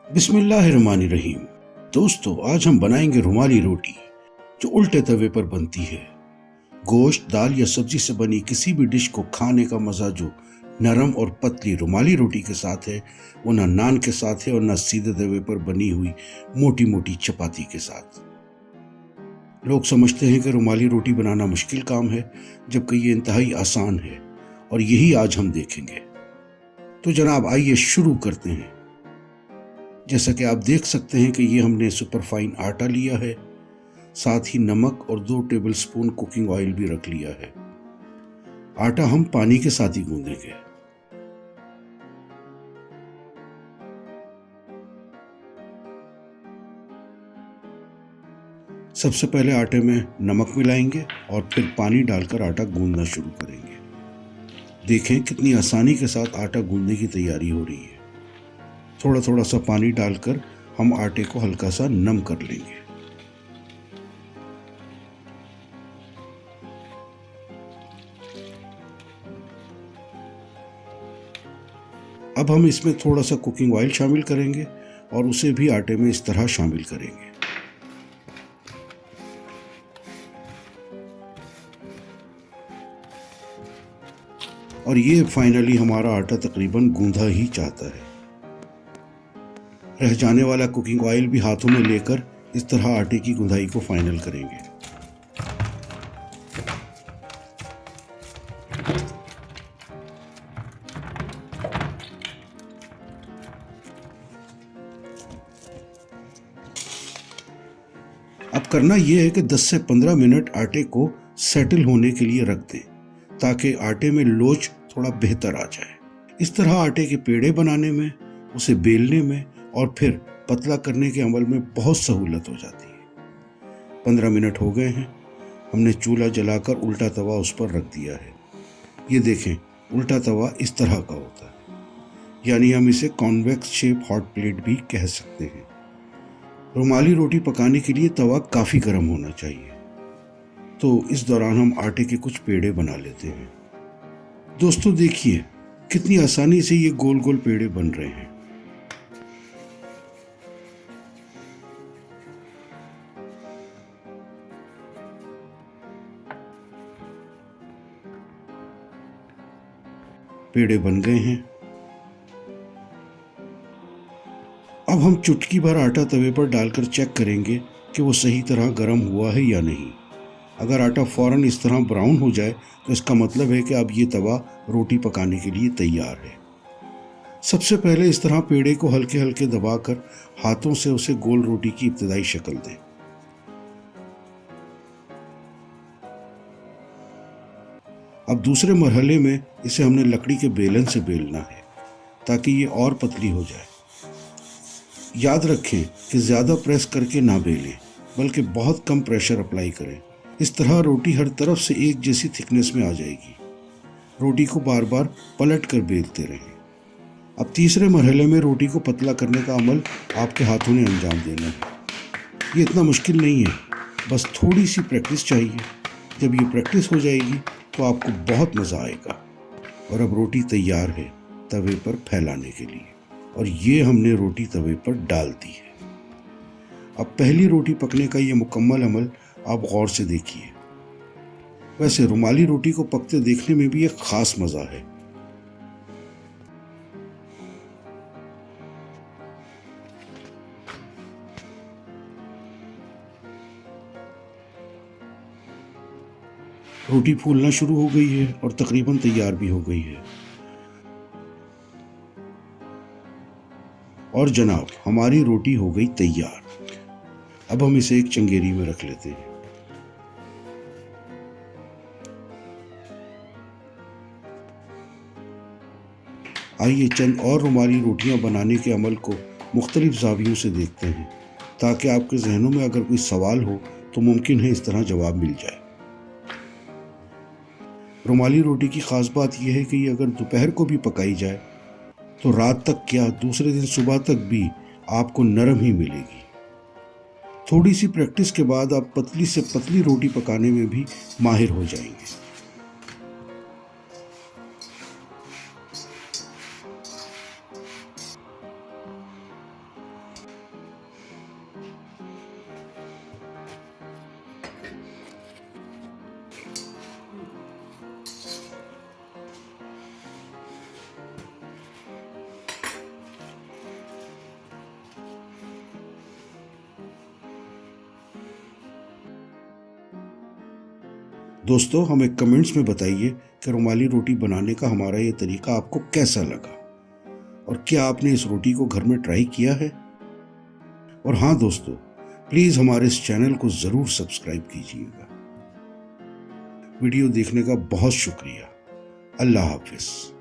बिस्मिल्लाहिर्रहमानिर्रहीम। दोस्तों, आज हम बनाएंगे रुमाली रोटी जो उल्टे तवे पर बनती है। गोश्त, दाल या सब्जी से बनी किसी भी डिश को खाने का मजा जो नरम और पतली रुमाली रोटी के साथ है, वो ना नान के साथ है और ना सीधे तवे पर बनी हुई मोटी मोटी चपाती के साथ। लोग समझते हैं कि रुमाली रोटी बनाना मुश्किल काम है, जबकि ये इंतहाई आसान है और यही आज हम देखेंगे। तो जनाब, आइए शुरू करते हैं। जैसा कि आप देख सकते हैं कि ये हमने सुपरफाइन आटा लिया है, साथ ही नमक और 2 टेबलस्पून कुकिंग ऑयल भी रख लिया है। आटा हम पानी के साथ ही गूंदेंगे। सबसे पहले आटे में नमक मिलाएंगे और फिर पानी डालकर आटा गूंदना शुरू करेंगे। देखें कितनी आसानी के साथ आटा गूंदने की तैयारी हो रही है। थोड़ा थोड़ा सा पानी डालकर हम आटे को हल्का सा नम कर लेंगे। अब हम इसमें थोड़ा सा कुकिंग ऑयल शामिल करेंगे और उसे भी आटे में इस तरह शामिल करेंगे। और ये फाइनली हमारा आटा तकरीबन गूंधा ही चाहता है। रह जाने वाला कुकिंग ऑयल भी हाथों में लेकर इस तरह आटे की गुंदाई को फाइनल करेंगे। अब करना यह है कि 10 से 15 मिनट आटे को सेटल होने के लिए रख दें, ताकि आटे में लोच थोड़ा बेहतर आ जाए। इस तरह आटे के पेड़े बनाने में, उसे बेलने में और फिर पतला करने के अमल में बहुत सहूलत हो जाती है। 15 मिनट हो गए हैं। हमने चूल्हा जलाकर उल्टा तवा उस पर रख दिया है। ये देखें, उल्टा तवा इस तरह का होता है, यानी हम इसे कॉन्वेक्स शेप हॉट प्लेट भी कह सकते हैं। रुमाली रोटी पकाने के लिए तवा काफ़ी गर्म होना चाहिए। तो इस दौरान हम आटे के कुछ पेड़े बना लेते हैं। दोस्तों देखिए, कितनी आसानी से ये गोल गोल पेड़े बन रहे हैं। पेड़े बन गए हैं। अब हम चुटकी भर आटा तवे पर डालकर चेक करेंगे कि वो सही तरह गर्म हुआ है या नहीं। अगर आटा फौरन इस तरह ब्राउन हो जाए तो इसका मतलब है कि अब ये तवा रोटी पकाने के लिए तैयार है। सबसे पहले इस तरह पेड़े को हल्के हल्के दबाकर हाथों से उसे गोल रोटी की इब्तदाई शक्ल दें। अब दूसरे मरहले में इसे हमने लकड़ी के बेलन से बेलना है, ताकि ये और पतली हो जाए। याद रखें कि ज़्यादा प्रेस करके ना बेलें, बल्कि बहुत कम प्रेशर अप्लाई करें। इस तरह रोटी हर तरफ से एक जैसी थिकनेस में आ जाएगी। रोटी को बार बार पलट कर बेलते रहें। अब तीसरे मरहले में रोटी को पतला करने का अमल आपके हाथों ने अंजाम देना है। ये इतना मुश्किल नहीं है, बस थोड़ी सी प्रैक्टिस चाहिए। जब ये प्रैक्टिस हो जाएगी तो आपको बहुत मज़ा आएगा। और अब रोटी तैयार है तवे पर फैलाने के लिए, और ये हमने रोटी तवे पर डाल दी है। अब पहली रोटी पकने का ये मुकम्मल अमल आप गौर से देखिए। वैसे रुमाली रोटी को पकते देखने में भी एक ख़ास मज़ा है। रोटी फूलना शुरू हो गई है और तकरीबन तैयार भी हो गई है। और जनाब, हमारी रोटी हो गई तैयार। अब हम इसे एक चंगेरी में रख लेते हैं। आइए चंद और रुमाली रोटियां बनाने के अमल को मुख्तलिफ ज़ावियों से देखते हैं, ताकि आपके जहनों में अगर कोई सवाल हो तो मुमकिन है इस तरह जवाब मिल जाए। रुमाली रोटी की ख़ास बात यह है कि ये अगर दोपहर को भी पकाई जाए तो रात तक क्या, दूसरे दिन सुबह तक भी आपको नरम ही मिलेगी। थोड़ी सी प्रैक्टिस के बाद आप पतली से पतली रोटी पकाने में भी माहिर हो जाएंगे। दोस्तों, हमें कमेंट्स में बताइए कि रुमाली रोटी बनाने का हमारा ये तरीका आपको कैसा लगा और क्या आपने इस रोटी को घर में ट्राई किया है। और हाँ दोस्तों, प्लीज़ हमारे इस चैनल को ज़रूर सब्सक्राइब कीजिएगा। वीडियो देखने का बहुत शुक्रिया। अल्लाह हाफिज़।